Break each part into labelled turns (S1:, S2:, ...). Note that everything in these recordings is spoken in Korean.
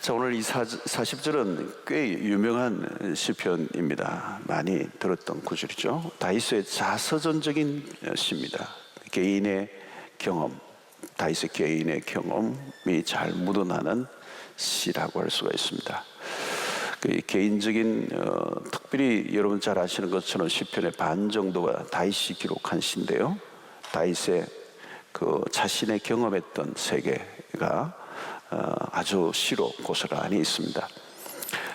S1: 자, 오늘 이 40절은 꽤 유명한 시편입니다. 많이 들었던 구절이죠. 다윗의 자서전적인 시입니다. 개인의 경험, 다윗의 개인의 경험이 잘 묻어나는 시라고 할 수가 있습니다. 그 개인적인 특별히 여러분 잘 아시는 것처럼 시편의 반 정도가 다윗이 기록한 시인데요. 다윗의 그 자신의 경험했던 세계가 아주 시로 고스란히 있습니다.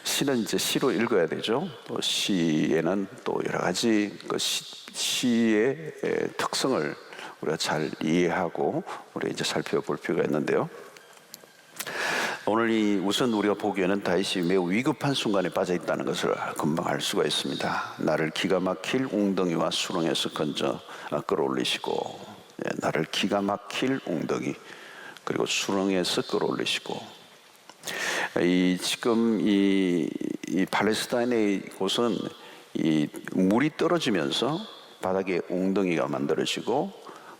S1: 시는 이제 시로 읽어야 되죠. 또 시에는 또 여러 가지 그 시의 특성을 우리가 잘 이해하고 우리가 이제 살펴볼 필요가 있는데요. 오늘 우선 우리가 보기에는 다윗이 매우 위급한 순간에 빠져 있다는 것을 금방 알 수가 있습니다. 나를 기가 막힐 웅덩이와 수렁에서 건져 끌어올리시고, 나를 기가 막힐 웅덩이 그리고 수렁에서 끌어올리시고, 지금 이 팔레스타인의 곳은 이 물이 떨어지면서 바닥에 웅덩이가 만들어지고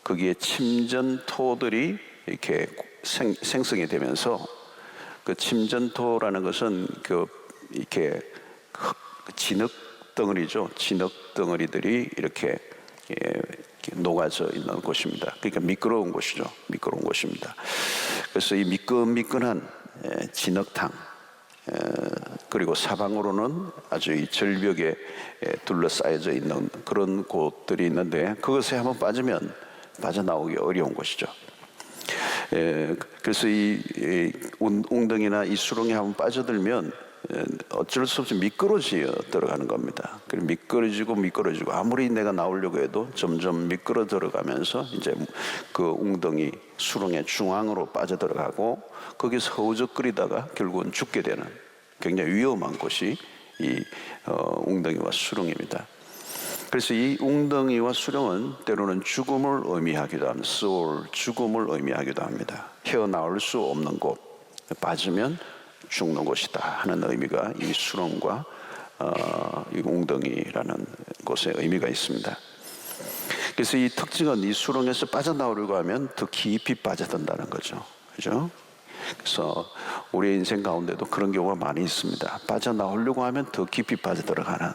S1: 거기에 침전토들이 이렇게 생성이 되면서 그 침전토라는 것은 이렇게 진흙 덩어리죠. 진흙 덩어리들이 이렇게 녹아져 있는 곳입니다. 그러니까 미끄러운 곳이죠. 미끄러운 곳입니다. 그래서 이 미끈미끈한 진흙탕, 그리고 사방으로는 아주 이 절벽에 둘러싸여져 있는 그런 곳들이 있는데 그것에 한번 빠지면 빠져나오기 어려운 곳이죠. 그래서 이 웅덩이나 이 수렁에 한번 빠져들면 어쩔 수 없이 미끄러져 들어가는 겁니다. 그리고 미끄러지고 아무리 내가 나오려고 해도 점점 미끄러 들어가면서 이제 그 웅덩이 수렁의 중앙으로 빠져 들어가고 거기서 허우적거리다가 결국은 죽게 되는 굉장히 위험한 곳이 이 웅덩이와 수렁입니다. 그래서 이 웅덩이와 수렁은 때로는 죽음을 의미하기도 합니다. 죽음을 의미하기도 합니다. 헤어나올 수 없는 곳, 빠지면 죽는 곳이다 하는 의미가 이 수렁과 이 웅덩이라는 곳에 의미가 있습니다. 그래서 이 특징은 이 수렁에서 빠져나오려고 하면 더 깊이 빠져든다는 거죠. 그죠? 그래서 우리의 인생 가운데도 그런 경우가 많이 있습니다. 빠져나오려고 하면 더 깊이 빠져들어가는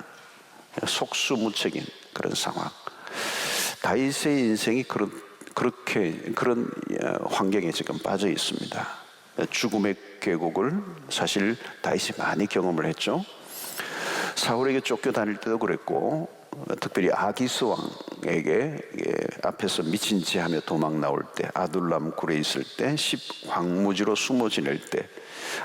S1: 속수무책인 그런 상황. 다윗의 인생이 그런 환경에 지금 빠져 있습니다. 죽음의 계곡을 사실 다윗이 많이 경험을 했죠. 사울에게 쫓겨다닐 때도 그랬고, 특별히 아기스 왕에게 앞에서 미친 짓 하며 도망 나올 때, 아둘람 굴에 있을 때, 황무지로 숨어 지낼 때,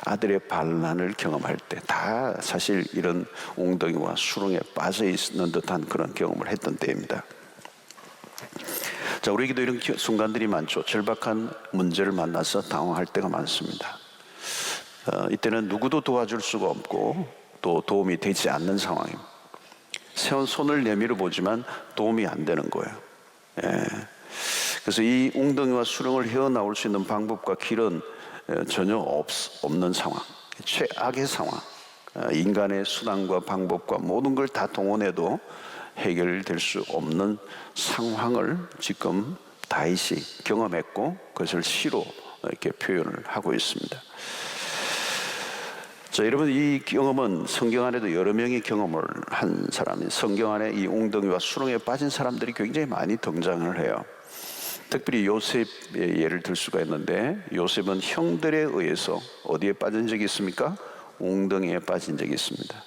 S1: 아들의 반란을 경험할 때, 다 사실 이런 웅덩이와 수렁에 빠져 있는 듯한 그런 경험을 했던 때입니다. 자, 우리에게도 이런 순간들이 많죠. 절박한 문제를 만나서 당황할 때가 많습니다. 이때는 누구도 도와줄 수가 없고 또 도움이 되지 않는 상황입니다. 세운 손을 내밀어 보지만 도움이 안 되는 거예요. 그래서 이 웅덩이와 수렁을 헤어나올 수 있는 방법과 길은 전혀 없는 상황, 최악의 상황. 인간의 수단과 방법과 모든 걸 다 동원해도 해결될 수 없는 상황을 지금 다윗이 경험했고 그것을 시로 이렇게 표현을 하고 있습니다. 자, 여러분, 이 경험은 성경 안에도 여러 명이 경험을 한 사람이, 성경 안에 이 웅덩이와 수렁에 빠진 사람들이 굉장히 많이 등장을 해요. 특별히 요셉의 예를 들 수가 있는데, 요셉은 형들에 의해서 어디에 빠진 적이 있습니까? 웅덩이에 빠진 적이 있습니다.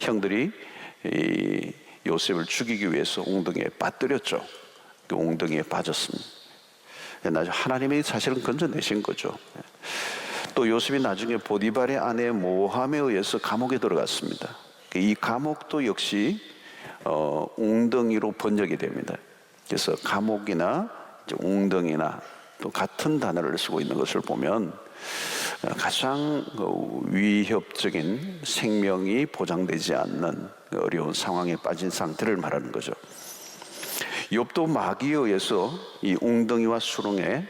S1: 형들이 요셉을 죽이기 위해서 웅덩이에 빠뜨렸죠. 그 웅덩이에 빠졌습니다. 나중에 하나님이 사실은 건져내신 거죠. 또 요셉이 나중에 보디발의 아내 모함에 의해서 감옥에 들어갔습니다. 이 감옥도 역시 웅덩이로 번역이 됩니다. 그래서 감옥이나 웅덩이나 또 같은 단어를 쓰고 있는 것을 보면 가장 위협적인 생명이 보장되지 않는 어려운 상황에 빠진 상태를 말하는 거죠. 욥도 마귀에 의해서 이 웅덩이와 수렁에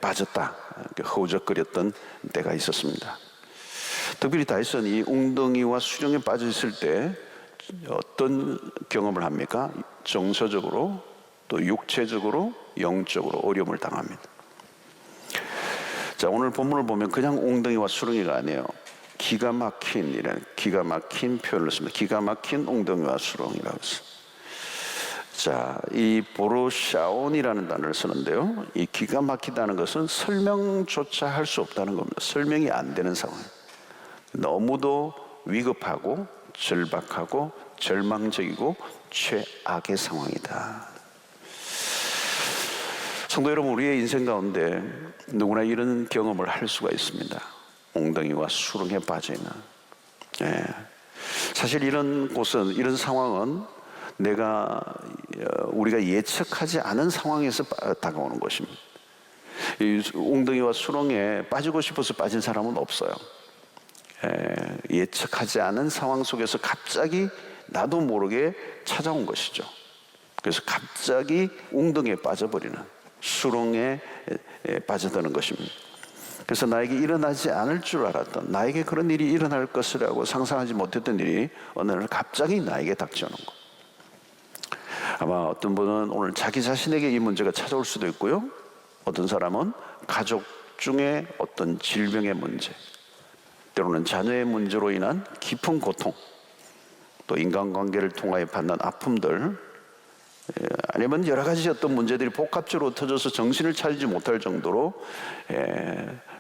S1: 빠졌다, 허우적거렸던 때가 있었습니다. 특별히 다윗은 이 웅덩이와 수렁에 빠져 있을 때 어떤 경험을 합니까? 정서적으로 또 육체적으로 영적으로 어려움을 당합니다. 자, 오늘 본문을 보면 그냥 웅덩이와 수렁이가 아니에요. 기가 막힌 이런 기가 막힌 표현을 씁니다. 기가 막힌 웅덩이와 수렁이라고 해서. 자, 이 보로샤온이라는 단어를 쓰는데요. 이 기가 막히다는 것은 설명조차 할 수 없다는 겁니다. 설명이 안 되는 상황. 너무도 위급하고 절박하고 절망적이고 최악의 상황이다. 성도 여러분, 우리의 인생 가운데 누구나 이런 경험을 할 수가 있습니다. 웅덩이와 수렁에 빠져있는. 예. 사실 이런 곳은, 이런 상황은 우리가 예측하지 않은 상황에서 다가오는 것입니다. 이 웅덩이와 수렁에 빠지고 싶어서 빠진 사람은 없어요. 예측하지 않은 상황 속에서 갑자기 나도 모르게 찾아온 것이죠. 그래서 갑자기 웅덩이에 빠져버리는, 수렁에 빠져드는 것입니다. 그래서 나에게 일어나지 않을 줄 알았던, 나에게 그런 일이 일어날 것이라고 상상하지 못했던 일이 어느 날 갑자기 나에게 닥쳐오는 것. 아마 어떤 분은 오늘 자기 자신에게 이 문제가 찾아올 수도 있고요. 어떤 사람은 가족 중에 어떤 질병의 문제, 때로는 자녀의 문제로 인한 깊은 고통, 또 인간관계를 통하여 받는 아픔들, 아니면 여러 가지 어떤 문제들이 복합적으로 터져서 정신을 차리지 못할 정도로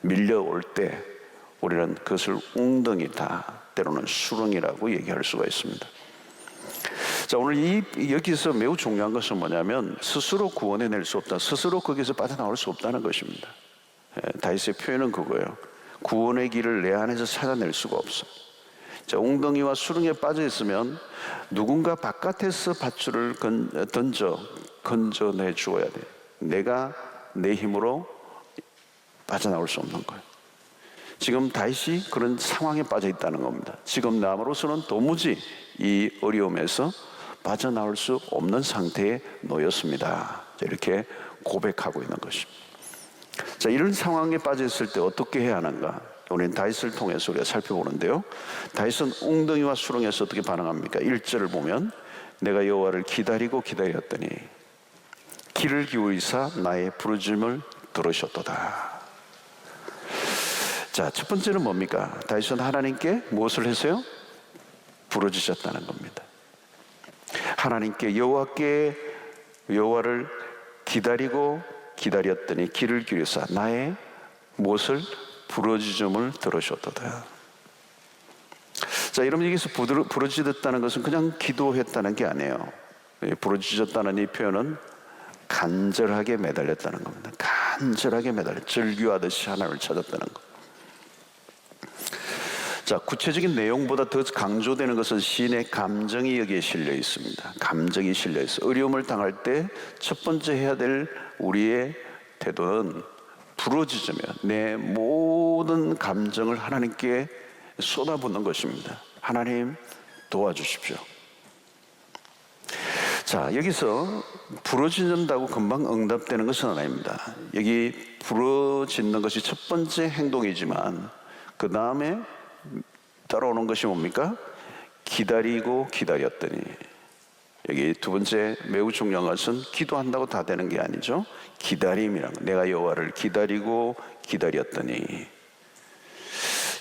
S1: 밀려올 때 우리는 그것을 웅덩이다, 때로는 수렁이라고 얘기할 수가 있습니다. 자, 오늘 여기서 매우 중요한 것은 뭐냐면 스스로 구원해낼 수 없다, 스스로 거기서 빠져나올 수 없다는 것입니다. 다윗의 표현은 그거예요. 구원의 길을 내 안에서 찾아낼 수가 없어. 자, 웅덩이와 수렁에 빠져 있으면 누군가 바깥에서 밧줄을 건져내 주어야 돼. 내가 내 힘으로 빠져나올 수 없는 거예요. 지금 다윗이 그런 상황에 빠져 있다는 겁니다. 지금 남으로서는 도무지 이 어려움에서 빠져나올 수 없는 상태에 놓였습니다. 이렇게 고백하고 있는 것입니다. 자, 이런 상황에 빠져 있을 때 어떻게 해야 하는가? 우리는 다윗을 통해서 우리가 살펴보는데요. 다윗은 웅덩이와 수렁에서 어떻게 반응합니까? 1절을 보면 내가 여호와를 기다리고 기다렸더니 귀를 기울이사 나의 부르짖음을 들으셨도다. 자, 첫 번째는 뭡니까? 다윗은 하나님께 무엇을 했어요? 부르짖었다는 겁니다. 하나님께 여호와를 기다리고 기다렸더니 귀를 기울이사 나의 무엇을? 부르짖음을 들으셨도다. 자, 여러분, 여기서 부르짖었다는 것은 그냥 기도했다는 게 아니에요. 부르짖었다는 이 표현은 간절하게 매달렸다는 겁니다. 간절하게 절규하듯이 하나님을 찾았다는 것. 자, 구체적인 내용보다 더 강조되는 것은 시인의 감정이 여기에 실려 있습니다. 감정이 실려 있어. 어려움을 당할 때 첫 번째 해야 될 우리의 태도는 부르짖으며 내 모든 감정을 하나님께 쏟아붓는 것입니다. 하나님 도와주십시오. 자, 여기서 부르짖는다고 금방 응답되는 것은 아닙니다. 여기 부르짖는 것이 첫 번째 행동이지만 그 다음에 따라오는 것이 뭡니까? 기다리고 기다렸더니. 여기 두 번째 매우 중요한 것은 기도한다고 다 되는 게 아니죠. 기다림이라는 거. 내가 여호와를 기다리고 기다렸더니.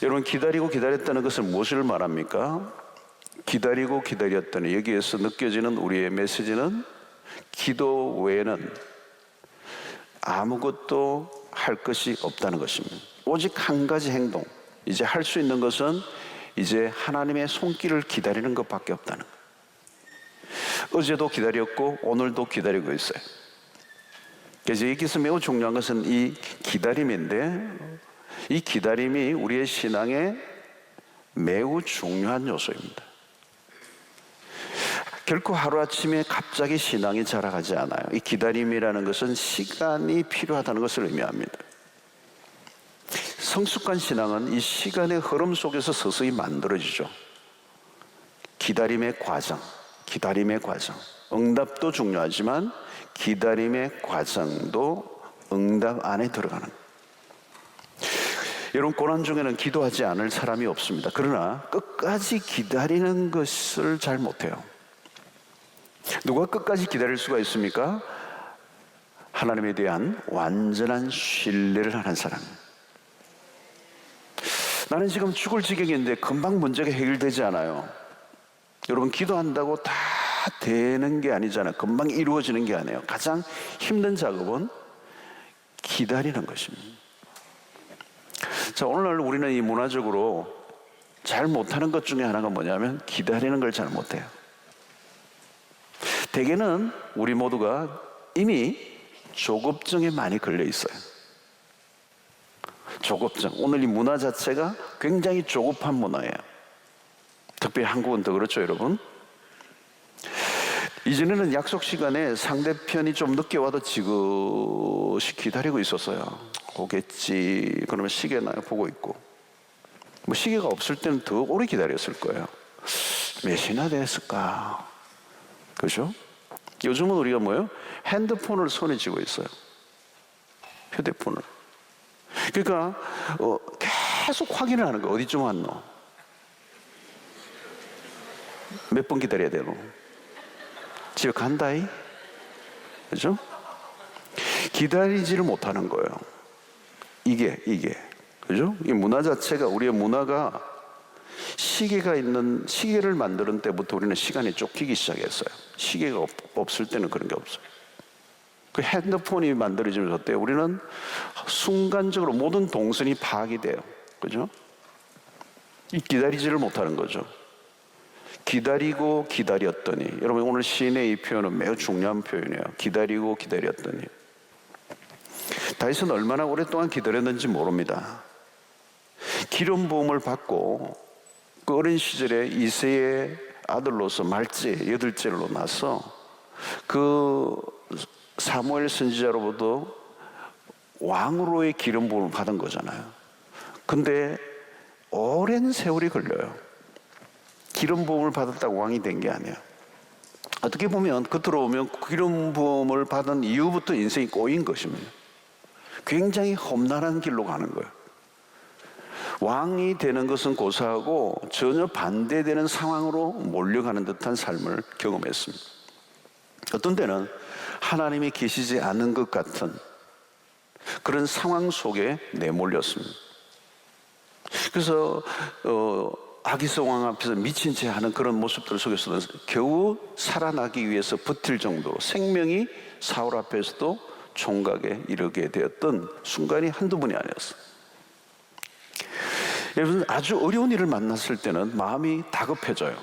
S1: 여러분, 기다리고 기다렸다는 것은 무엇을 말합니까? 기다리고 기다렸더니 여기에서 느껴지는 우리의 메시지는 기도 외에는 아무것도 할 것이 없다는 것입니다. 오직 한 가지 행동, 이제 할 수 있는 것은 이제 하나님의 손길을 기다리는 것밖에 없다는 거예요. 어제도 기다렸고 오늘도 기다리고 있어요. 그래서 여기서 매우 중요한 것은 이 기다림인데, 이 기다림이 우리의 신앙에 매우 중요한 요소입니다. 결코 하루아침에 갑자기 신앙이 자라가지 않아요. 이 기다림이라는 것은 시간이 필요하다는 것을 의미합니다. 성숙한 신앙은 이 시간의 흐름 속에서 서서히 만들어지죠. 기다림의 과정. 응답도 중요하지만 기다림의 과정도 응답 안에 들어가는. 여러분, 고난 중에는 기도하지 않을 사람이 없습니다. 그러나 끝까지 기다리는 것을 잘 못해요. 누가 끝까지 기다릴 수가 있습니까? 하나님에 대한 완전한 신뢰를 하는 사람. 나는 지금 죽을 지경인데 금방 문제가 해결되지 않아요. 여러분, 기도한다고 다 되는 게 아니잖아요. 금방 이루어지는 게 아니에요. 가장 힘든 작업은 기다리는 것입니다. 자, 오늘날 우리는 이 문화적으로 잘 못하는 것 중에 하나가 뭐냐면 기다리는 걸 잘 못해요. 대개는 우리 모두가 이미 조급증에 많이 걸려 있어요. 조급증. 오늘 이 문화 자체가 굉장히 조급한 문화예요. 특별히 한국은 더 그렇죠, 여러분. 이전에는 약속 시간에 상대편이 좀 늦게 와도 지그시 기다리고 있었어요. 오겠지. 그러면 시계나 보고 있고. 뭐 시계가 없을 때는 더 오래 기다렸을 거예요. 몇 시나 됐을까? 그죠? 요즘은 우리가 뭐예요? 핸드폰을 손에 쥐고 있어요. 휴대폰을. 그러니까 계속 확인을 하는 거예요. 어디쯤 왔노? 몇 번 기다려야 되노? 집에 간다이? 그죠? 기다리지를 못하는 거예요. 이게. 그죠? 이 문화 자체가, 우리의 문화가 시계를 만드는 때부터 우리는 시간이 쫓기기 시작했어요. 시계가 없을 때는 그런 게 없어요. 그 핸드폰이 만들어지면서 어때요? 우리는 순간적으로 모든 동선이 파악이 돼요. 그죠? 기다리지를 못하는 거죠. 기다리고 기다렸더니. 여러분, 오늘 시인의 이 표현은 매우 중요한 표현이에요. 기다리고 기다렸더니. 다윗은 얼마나 오랫동안 기다렸는지 모릅니다. 기름 부음을 받고 그 어린 시절에 이새의 아들로서 말째, 8째로 나서 그 사무엘 선지자로부터 왕으로의 기름 부음을 받은 거잖아요. 근데 오랜 세월이 걸려요. 기름 부음을 받았다고 왕이 된 게 아니에요. 어떻게 보면 겉으로 보면 기름 부음을 받은 이후부터 인생이 꼬인 것입니다. 굉장히 험난한 길로 가는 거예요. 왕이 되는 것은 고사하고 전혀 반대되는 상황으로 몰려가는 듯한 삶을 경험했습니다. 어떤 때는 하나님이 계시지 않은 것 같은 그런 상황 속에 내몰렸습니다. 그래서 아기스 왕 앞에서 미친 채 하는 그런 모습들 속에서는 겨우 살아나기 위해서 버틸 정도로 생명이 사울 앞에서도 총각에 이르게 되었던 순간이 한두 번이 아니었어요. 여러분, 아주 어려운 일을 만났을 때는 마음이 다급해져요.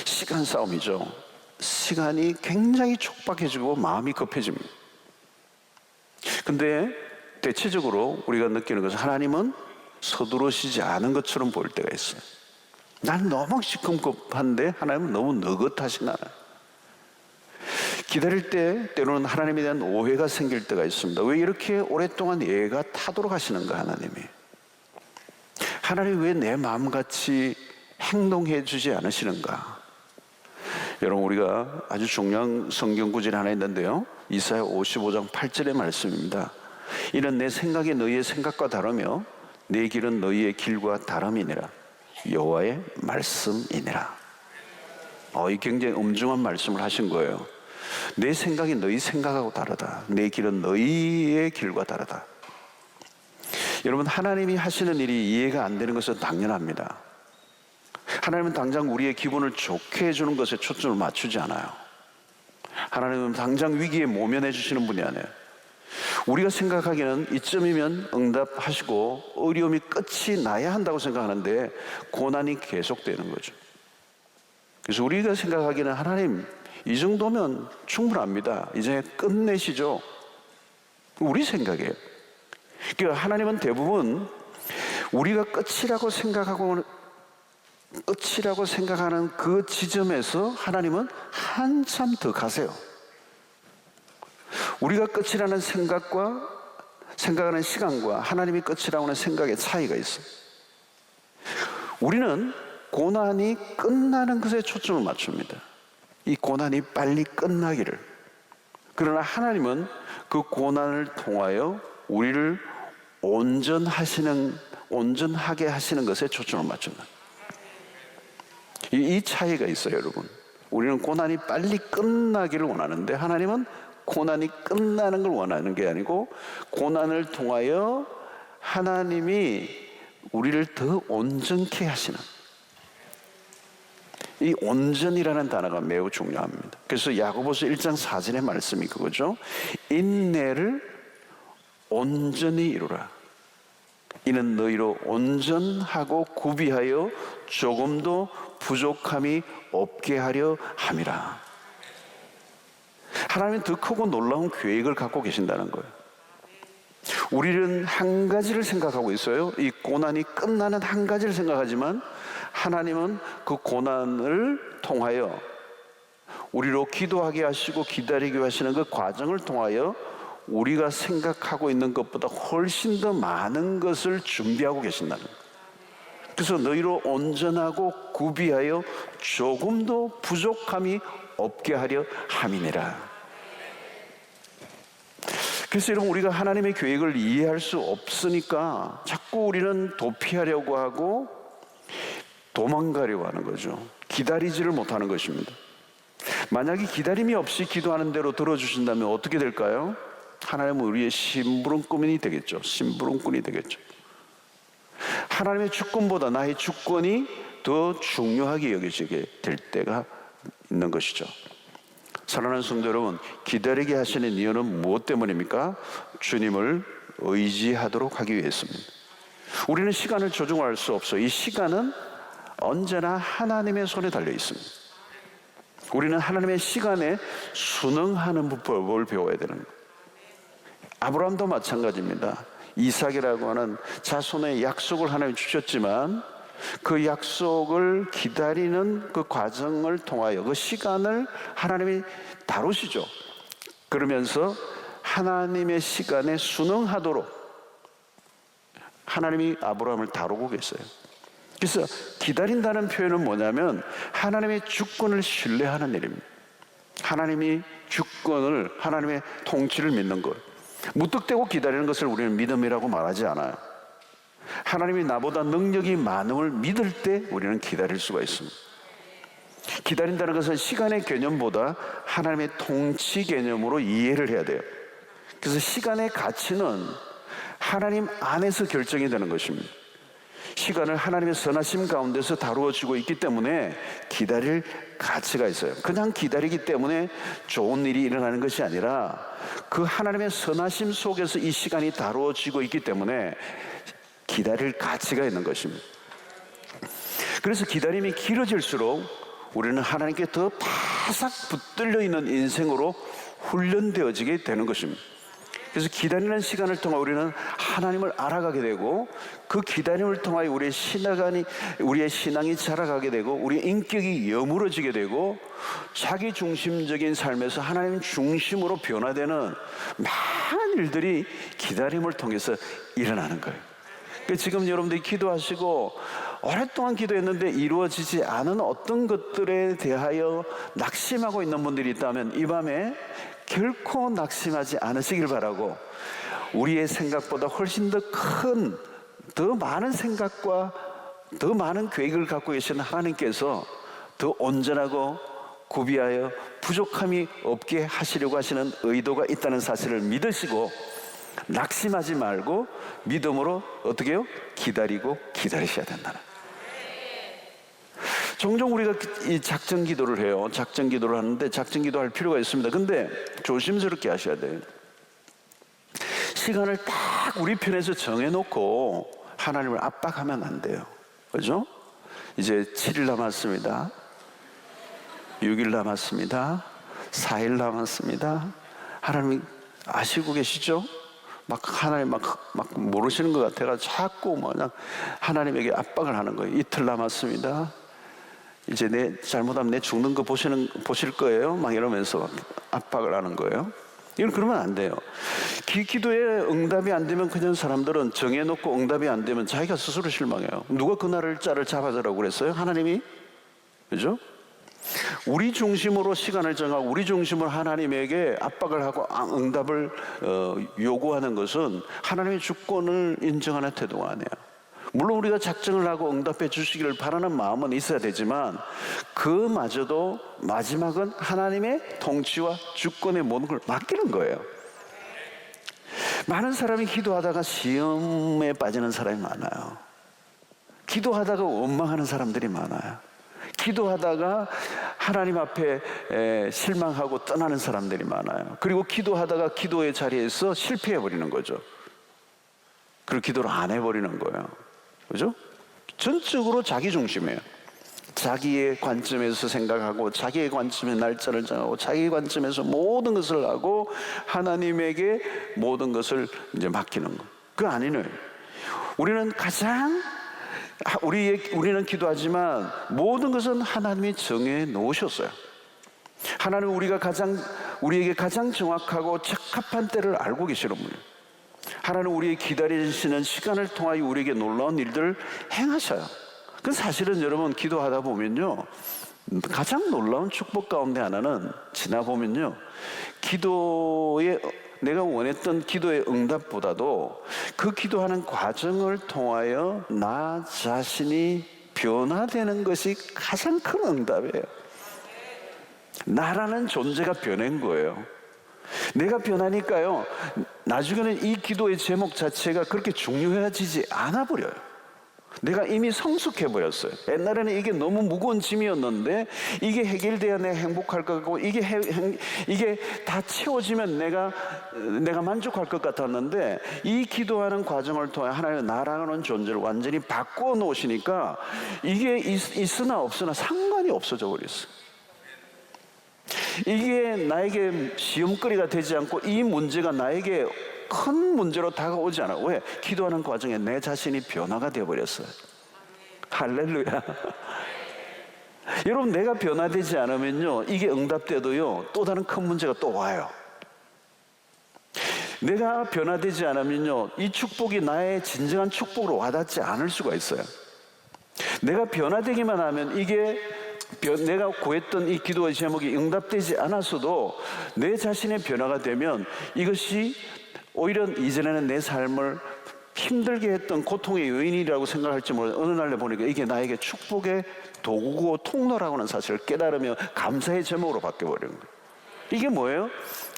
S1: 시간 싸움이죠. 시간이 굉장히 촉박해지고 마음이 급해집니다. 근데 대체적으로 우리가 느끼는 것은 하나님은 서두르시지 않은 것처럼 보일 때가 있어요. 난 너무 시급한데 하나님은 너무 느긋하시나. 기다릴 때 때로는 하나님에 대한 오해가 생길 때가 있습니다. 왜 이렇게 오랫동안 얘가 타도록 하시는가, 하나님이. 하나님 왜 내 마음같이 행동해 주지 않으시는가? 여러분, 우리가 아주 중요한 성경 구절이 하나 있는데요, 이사야 55장 8절의 말씀입니다. 이는 내 생각이 너희의 생각과 다르며 내 길은 너희의 길과 다름이니라. 여호와의 말씀이니라. 이 굉장히 엄중한 말씀을 하신 거예요. 내 생각이 너희 생각하고 다르다. 내 길은 너희의 길과 다르다. 여러분, 하나님이 하시는 일이 이해가 안 되는 것은 당연합니다. 하나님은 당장 우리의 기분을 좋게 해주는 것에 초점을 맞추지 않아요. 하나님은 당장 위기에 모면해 주시는 분이 아니에요. 우리가 생각하기에는 이쯤이면 응답하시고 어려움이 끝이 나야 한다고 생각하는데 고난이 계속되는 거죠. 그래서 우리가 생각하기에는 하나님, 이 정도면 충분합니다. 이제 끝내시죠. 우리 생각이에요. 그러니까 하나님은 대부분 우리가 끝이라고 생각하는 그 지점에서 하나님은 한참 더 가세요. 우리가 끝이라는 생각하는 시간과 하나님이 끝이라고 하는 생각의 차이가 있어요. 우리는 고난이 끝나는 것에 초점을 맞춥니다. 이 고난이 빨리 끝나기를. 그러나 하나님은 그 고난을 통하여 우리를 온전하게 하시는 것에 초점을 맞춘다. 이 차이가 있어요, 여러분. 우리는 고난이 빨리 끝나기를 원하는데 하나님은 고난이 끝나는 걸 원하는 게 아니고 고난을 통하여 하나님이 우리를 더 온전케 하시는, 이 온전이라는 단어가 매우 중요합니다. 그래서 야고보서 1장 4절의 말씀이 그거죠. 인내를 온전히 이루라. 이는 너희로 온전하고 구비하여 조금도 부족함이 없게 하려 함이라. 하나님은 더 크고 놀라운 계획을 갖고 계신다는 거예요. 우리는 한 가지를 생각하고 있어요. 이 고난이 끝나는 한 가지를 생각하지만 하나님은 그 고난을 통하여 우리로 기도하게 하시고 기다리게 하시는 그 과정을 통하여 우리가 생각하고 있는 것보다 훨씬 더 많은 것을 준비하고 계신다는 거예요. 그래서 너희로 온전하고 구비하여 조금도 부족함이 없게 하려 함이니라. 그래서 여러분, 우리가 하나님의 계획을 이해할 수 없으니까 자꾸 우리는 도피하려고 하고 도망가려고 하는 거죠. 기다리지를 못하는 것입니다. 만약에 기다림이 없이 기도하는 대로 들어주신다면 어떻게 될까요? 하나님은 우리의 심부름꾼이 되겠죠. 심부름꾼이 되겠죠. 하나님의 주권보다 나의 주권이 더 중요하게 여겨지게 될 때가 있는 것이죠. 사랑하는 성도 여러분, 기다리게 하시는 이유는 무엇 때문입니까? 주님을 의지하도록 하기 위해서입니다. 우리는 시간을 조종할 수 없어요. 이 시간은 언제나 하나님의 손에 달려 있습니다. 우리는 하나님의 시간에 순응하는 법을 배워야 되는 거예요. 아브라함도 마찬가지입니다. 이삭이라고 하는 자손의 약속을 하나님 주셨지만 그 약속을 기다리는 그 과정을 통하여 그 시간을 하나님이 다루시죠. 그러면서 하나님의 시간에 순응하도록 하나님이 아브라함을 다루고 계세요. 그래서 기다린다는 표현은 뭐냐면 하나님의 주권을 신뢰하는 일입니다. 하나님이 주권을, 하나님의 통치를 믿는 것. 무턱대고 기다리는 것을 우리는 믿음이라고 말하지 않아요. 하나님이 나보다 능력이 많음을 믿을 때 우리는 기다릴 수가 있습니다. 기다린다는 것은 시간의 개념보다 하나님의 통치 개념으로 이해를 해야 돼요. 그래서 시간의 가치는 하나님 안에서 결정이 되는 것입니다. 시간을 하나님의 선하심 가운데서 다루어지고 있기 때문에 기다릴 가치가 있어요. 그냥 기다리기 때문에 좋은 일이 일어나는 것이 아니라 그 하나님의 선하심 속에서 이 시간이 다루어지고 있기 때문에 기다릴 가치가 있는 것입니다. 그래서 기다림이 길어질수록 우리는 하나님께 더 바삭 붙들려 있는 인생으로 훈련되어지게 되는 것입니다. 그래서 기다리는 시간을 통해 우리는 하나님을 알아가게 되고 그 기다림을 통하여 우리의 신앙이 자라가게 되고 우리의 인격이 여물어지게 되고 자기 중심적인 삶에서 하나님 중심으로 변화되는 많은 일들이 기다림을 통해서 일어나는 거예요. 지금 여러분들이 기도하시고 오랫동안 기도했는데 이루어지지 않은 어떤 것들에 대하여 낙심하고 있는 분들이 있다면 이 밤에 결코 낙심하지 않으시길 바라고 우리의 생각보다 훨씬 더 큰, 더 많은 생각과 더 많은 계획을 갖고 계시는 하나님께서 더 온전하고 구비하여 부족함이 없게 하시려고 하시는 의도가 있다는 사실을 믿으시고 낙심하지 말고 믿음으로 어떻게 해요? 기다리고 기다리셔야 된다는. 종종 우리가 이 작전 기도를 해요. 작전 기도를 하는데 작전 기도할 필요가 있습니다. 근데 조심스럽게 하셔야 돼요. 시간을 딱 우리 편에서 정해놓고 하나님을 압박하면 안 돼요. 그죠? 이제 7일 남았습니다. 6일 남았습니다. 4일 남았습니다. 하나님 아시고 계시죠? 하나님 막 모르시는 것 같아가 자꾸 그냥 하나님에게 압박을 하는 거예요. 이틀 남았습니다. 이제 내 잘못하면 내 죽는 거 보실 거예요. 막 이러면서 압박을 하는 거예요. 이건 그러면 안 돼요. 기도에 응답이 안 되면 그냥 사람들은 정해놓고 응답이 안 되면 자기가 스스로 실망해요. 누가 그 날짜를 잡아주라고 그랬어요? 하나님이? 그죠? 우리 중심으로 시간을 정하고 우리 중심으로 하나님에게 압박을 하고 응답을 요구하는 것은 하나님의 주권을 인정하는 태도가 아니에요. 물론 우리가 작정을 하고 응답해 주시기를 바라는 마음은 있어야 되지만 그마저도 마지막은 하나님의 통치와 주권의 모든 걸 맡기는 거예요. 많은 사람이 기도하다가 시험에 빠지는 사람이 많아요. 기도하다가 원망하는 사람들이 많아요. 기도하다가 하나님 앞에 실망하고 떠나는 사람들이 많아요. 그리고 기도하다가 기도의 자리에서 실패해버리는 거죠. 그리고 기도를 안 해버리는 거예요. 그죠? 전적으로 자기 중심이에요. 자기의 관점에서 생각하고 자기의 관점의 날짜를 정하고 자기의 관점에서 모든 것을 하고 하나님에게 모든 것을 이제 맡기는 거. 그거 아니네요. 우리는 우리는 기도하지만 모든 것은 하나님이 정해 놓으셨어요. 하나님은 우리에게 가장 정확하고 적합한 때를 알고 계시는 분이에요. 하나님은 우리의 기다리시는 시간을 통하여 우리에게 놀라운 일들을 행하셔요. 그 사실은 여러분 기도하다 보면요, 가장 놀라운 축복 가운데 하나는 지나보면요, 내가 원했던 기도의 응답보다도 그 기도하는 과정을 통하여 나 자신이 변화되는 것이 가장 큰 응답이에요. 나라는 존재가 변한 거예요. 내가 변하니까요, 나중에는 이 기도의 제목 자체가 그렇게 중요해지지 않아 버려요. 내가 이미 성숙해버렸어요. 옛날에는 이게 너무 무거운 짐이었는데 이게 해결돼야 내가 행복할 것 같고 이게 다 채워지면 내가 만족할 것 같았는데 이 기도하는 과정을 통해 하나님의 나라는 존재를 완전히 바꿔 놓으시니까 이게 있으나 없으나 상관이 없어져 버렸어요. 이게 나에게 시험거리가 되지 않고 이 문제가 나에게 큰 문제로 다가오지 않아. 왜? 기도하는 과정에 내 자신이 변화가 되어버렸어요. 할렐루야. 여러분, 내가 변화되지 않으면요, 이게 응답돼도요, 또 다른 큰 문제가 또 와요. 내가 변화되지 않으면요, 이 축복이 나의 진정한 축복으로 와닿지 않을 수가 있어요. 내가 변화되기만 하면 이게 내가 구했던 이 기도의 제목이 응답되지 않았어도 내 자신의 변화가 되면 이것이 오히려 이전에는 내 삶을 힘들게 했던 고통의 요인이라고 생각할지 모르겠는데 어느 날 보니까 이게 나에게 축복의 도구고 통로라고 하는 사실을 깨달으며 감사의 제목으로 바뀌어버리는 거예요. 이게 뭐예요?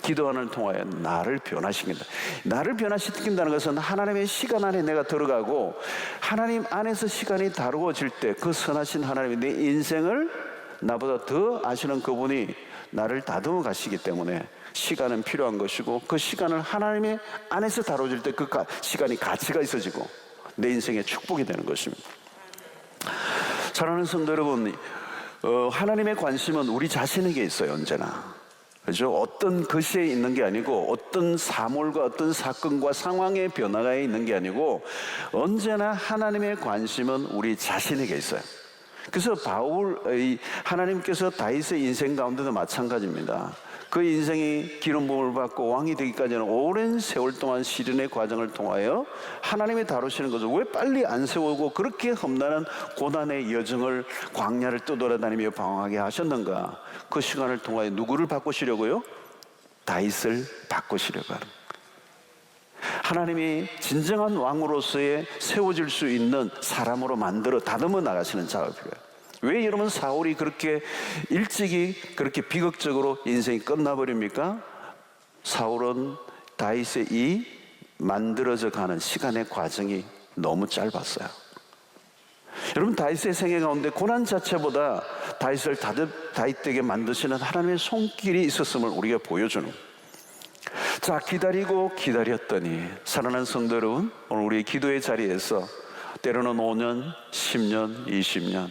S1: 기도하는 통하여 나를 변화시킨다. 나를 변화시킨다는 것은 하나님의 시간 안에 내가 들어가고 하나님 안에서 시간이 다루어질 때 그 선하신 하나님이 내 인생을 나보다 더 아시는 그분이 나를 다듬어 가시기 때문에 시간은 필요한 것이고 그 시간을 하나님의 안에서 다뤄질 때 그 시간이 가치가 있어지고 내 인생의 축복이 되는 것입니다. 사랑하는 성도 여러분, 하나님의 관심은 우리 자신에게 있어요. 언제나. 그렇죠? 어떤 것에 있는 게 아니고 어떤 사물과 어떤 사건과 상황의 변화가 있는 게 아니고 언제나 하나님의 관심은 우리 자신에게 있어요. 그래서 하나님께서 다윗의 인생 가운데도 마찬가지입니다. 그 인생이 기름 부음을 받고 왕이 되기까지는 오랜 세월 동안 시련의 과정을 통하여 하나님이 다루시는 것을 왜 빨리 안 세우고 그렇게 험난한 고난의 여정을 광야를 떠돌아다니며 방황하게 하셨는가? 그 시간을 통하여 누구를 바꾸시려고요? 다윗을 바꾸시려고 하는. 하나님이 진정한 왕으로서의 세워질 수 있는 사람으로 만들어 다듬어 나가시는 작업이 필요해요. 왜 여러분 사울이 그렇게 일찍이 그렇게 비극적으로 인생이 끝나버립니까? 사울은 다윗의 이 만들어져 가는 시간의 과정이 너무 짧았어요. 여러분, 다윗의 생애 가운데 고난 자체보다 다윗을 다윗되게 만드시는 하나님의 손길이 있었음을 우리가 보여주는. 자, 기다리고 기다렸더니 사랑하는 성도 여러분, 오늘 우리의 기도의 자리에서 때로는 5년, 10년, 20년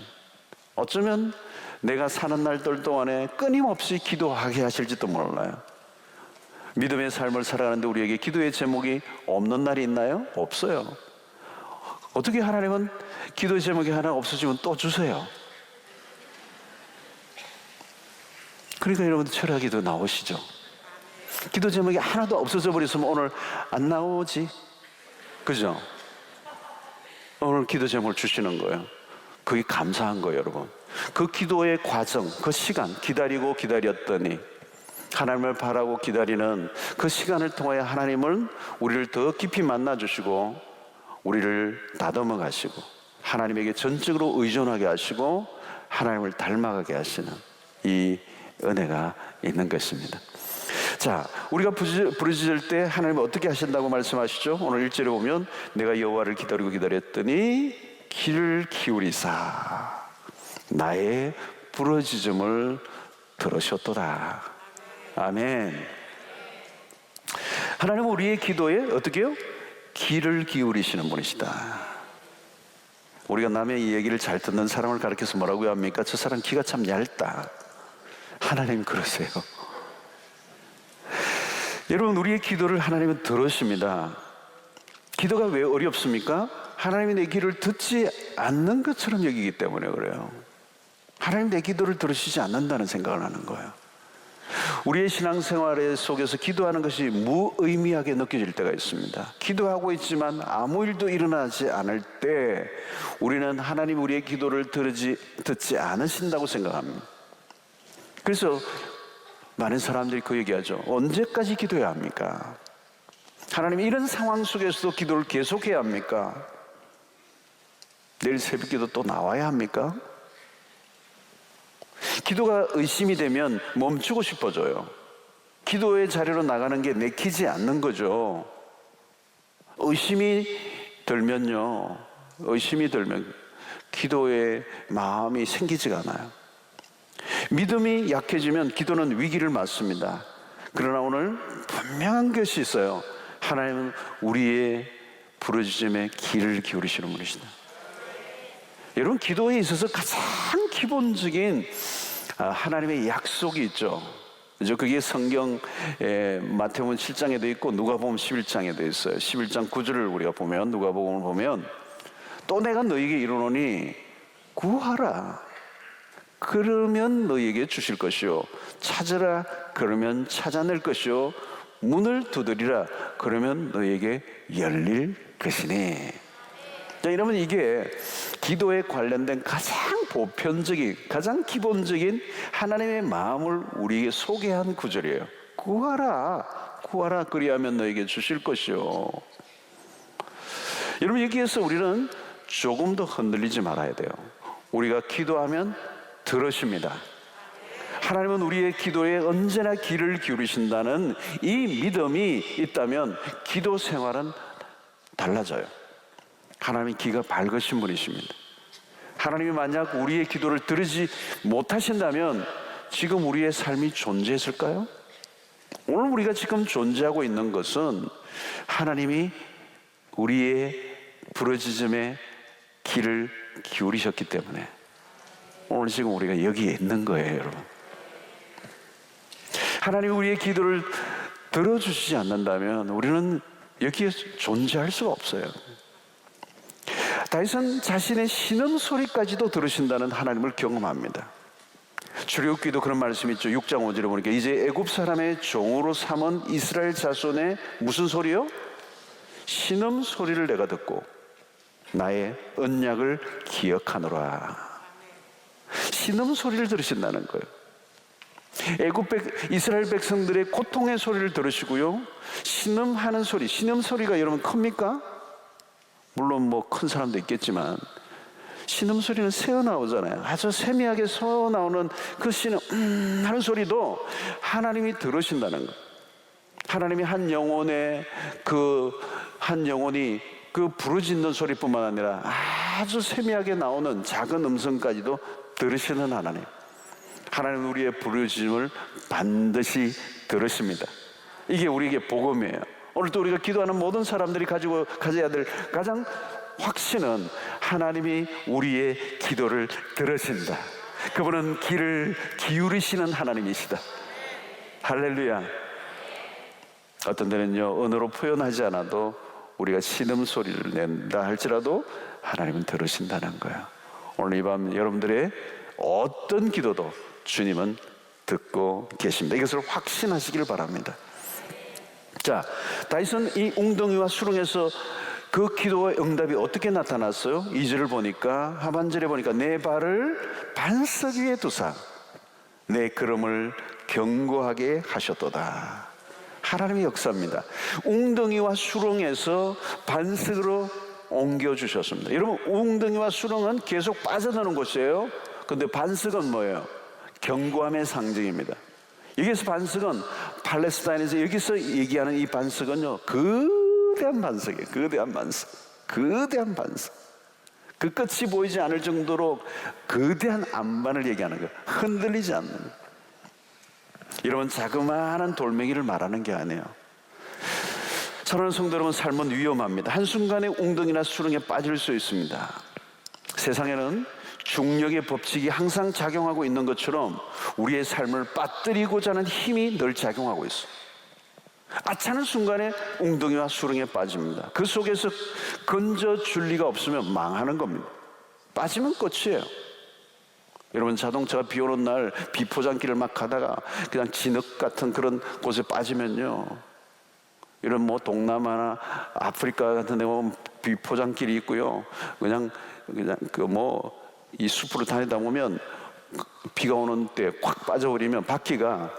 S1: 어쩌면 내가 사는 날들 동안에 끊임없이 기도하게 하실지도 몰라요. 믿음의 삶을 살아가는데 우리에게 기도의 제목이 없는 날이 있나요? 없어요. 어떻게 하나님은 기도의 제목이 하나 없어지면 또 주세요. 그러니까 여러분 철학기도 나오시죠. 기도 제목이 하나도 없어져 버렸으면 오늘 안 나오지. 그죠? 오늘 기도 제목을 주시는 거예요. 그게 감사한 거예요, 여러분. 그 기도의 과정, 그 시간, 기다리고 기다렸더니 하나님을 바라고 기다리는 그 시간을 통하여 하나님은 우리를 더 깊이 만나주시고 우리를 다듬어 가시고 하나님에게 전적으로 의존하게 하시고 하나님을 닮아가게 하시는 이 은혜가 있는 것입니다. 자, 우리가 부르짖을 때 하나님은 어떻게 하신다고 말씀하시죠? 오늘 1절에 보면 내가 여호와를 기다리고 기다렸더니 귀를 기울이사 나의 부르짖음을 들으셨도다. 아멘. 하나님은 우리의 기도에 어떻게 해요? 귀를 기울이시는 분이시다. 우리가 남의 이 얘기를 잘 듣는 사람을 가르쳐서 뭐라고 합니까? 저 사람 귀가 참 얇다. 하나님 그러세요. 여러분, 우리의 기도를 하나님은 들으십니다. 기도가 왜 어렵습니까? 하나님이 내 기도를 듣지 않는 것처럼 여기기 때문에 그래요. 하나님 내 기도를 들으시지 않는다는 생각을 하는 거예요. 우리의 신앙생활 속에서 기도하는 것이 무의미하게 느껴질 때가 있습니다. 기도하고 있지만 아무 일도 일어나지 않을 때 우리는 하나님 우리의 기도를 듣지 않으신다고 생각합니다. 그래서 많은 사람들이 그 얘기하죠. 언제까지 기도해야 합니까? 하나님 이런 상황 속에서도 기도를 계속해야 합니까? 내일 새벽기도 또 나와야 합니까? 기도가 의심이 되면 멈추고 싶어져요. 기도의 자리로 나가는 게 내키지 않는 거죠. 의심이 들면 기도의 마음이 생기지가 않아요. 믿음이 약해지면 기도는 위기를 맞습니다. 그러나 오늘 분명한 것이 있어요. 하나님은 우리의 부르짖음에 귀를 기울이시는 분이시다. 여러분, 기도에 있어서 가장 기본적인 하나님의 약속이 있죠. 그게 성경 마태복음 7장에도 있고 누가복음 11장에도 있어요. 11장 9절을 우리가 보면, 누가복음을 보면 또 내가 너에게 이르노니 구하라 그러면 너에게 주실 것이요 찾으라 그러면 찾아낼 것이요 문을 두드리라 그러면 너에게 열릴 것이니. 자, 이러면 이게 기도에 관련된 가장 보편적인, 가장 기본적인 하나님의 마음을 우리에게 소개한 구절이에요. 구하라 그리하면 너에게 주실 것이요. 여러분, 여기에서 우리는 조금 더 흔들리지 말아야 돼요. 우리가 기도하면 들으십니다. 하나님은 우리의 기도에 언제나 귀를 기울이신다는 이 믿음이 있다면 기도 생활은 달라져요. 하나님이 귀가 밝으신 분이십니다. 하나님이 만약 우리의 기도를 들으지 못하신다면 지금 우리의 삶이 존재했을까요? 오늘 우리가 지금 존재하고 있는 것은 하나님이 우리의 부르짖음에 귀를 기울이셨기 때문에 오늘 지금 우리가 여기에 있는 거예요, 여러분. 하나님이 우리의 기도를 들어주시지 않는다면 우리는 여기에 존재할 수가 없어요. 다윗은 자신의 신음소리까지도 들으신다는 하나님을 경험합니다. 출애굽기도 그런 말씀이 있죠. 6장 5절에 보니까 이제 애굽 사람의 종으로 삼은 이스라엘 자손의 무슨 소리요? 신음소리를 내가 듣고 나의 언약을 기억하노라. 신음소리를 들으신다는 거예요. 이스라엘 백성들의 고통의 소리를 들으시고요, 신음하는 소리, 신음소리가 여러분 큽니까? 물론 뭐 큰 사람도 있겠지만 신음소리는 새어나오잖아요. 아주 세미하게 새어나오는 그 신음 하는 소리도 하나님이 들으신다는 거예요. 하나님이 한 영혼이 그 부르짖는 소리뿐만 아니라 아주 세미하게 나오는 작은 음성까지도 들으시는 하나님. 하나님은 우리의 부르짖음을 반드시 들으십니다. 이게 우리에게 복음이에요. 오늘 또 우리가 기도하는 모든 사람들이 가져야 될 가장 확신은 하나님이 우리의 기도를 들으신다. 그분은 귀를 기울이시는 하나님이시다. 할렐루야. 어떤 때는요, 언어로 표현하지 않아도 우리가 신음소리를 낸다 할지라도 하나님은 들으신다는 거예요. 오늘 이 밤 여러분들의 어떤 기도도 주님은 듣고 계십니다. 이것을 확신하시길 바랍니다. 자, 다윗은 이 웅덩이와 수렁에서 그 기도의 응답이 어떻게 나타났어요? 2절을 보니까, 하반절에 보니까 내 발을 반석 위에 두사 내 걸음을 견고하게 하셨도다. 하나님의 역사입니다. 웅덩이와 수렁에서 반석으로 옮겨주셨습니다. 여러분, 웅덩이와 수렁은 계속 빠져드는 곳이에요. 근데 반석은 뭐예요? 견고함의 상징입니다. 여기서 반석은 팔레스타인에서 여기서 얘기하는 이 반석은요, 거대한 반석이에요. 거대한 반석. 그 끝이 보이지 않을 정도로 거대한 안반을 얘기하는 거예요. 흔들리지 않는 거예요. 여러분, 자그마한 돌멩이를 말하는 게 아니에요. 사랑하는 성도 여러분, 삶은 위험합니다. 한순간에 웅덩이나 수렁에 빠질 수 있습니다. 세상에는 중력의 법칙이 항상 작용하고 있는 것처럼 우리의 삶을 빠뜨리고자 하는 힘이 늘 작용하고 있어요. 아차는 순간에 웅덩이와 수렁에 빠집니다. 그 속에서 건져줄 리가 없으면 망하는 겁니다. 빠지면 끝이에요. 여러분, 자동차가 비 오는 날 비포장길을 막 가다가 그냥 진흙 같은 그런 곳에 빠지면요, 이런 뭐 동남아나 아프리카 같은 데 보면 비포장길이 있고요, 그냥 그 뭐 이 숲으로 다니다 보면 비가 오는 때 콱 빠져버리면 바퀴가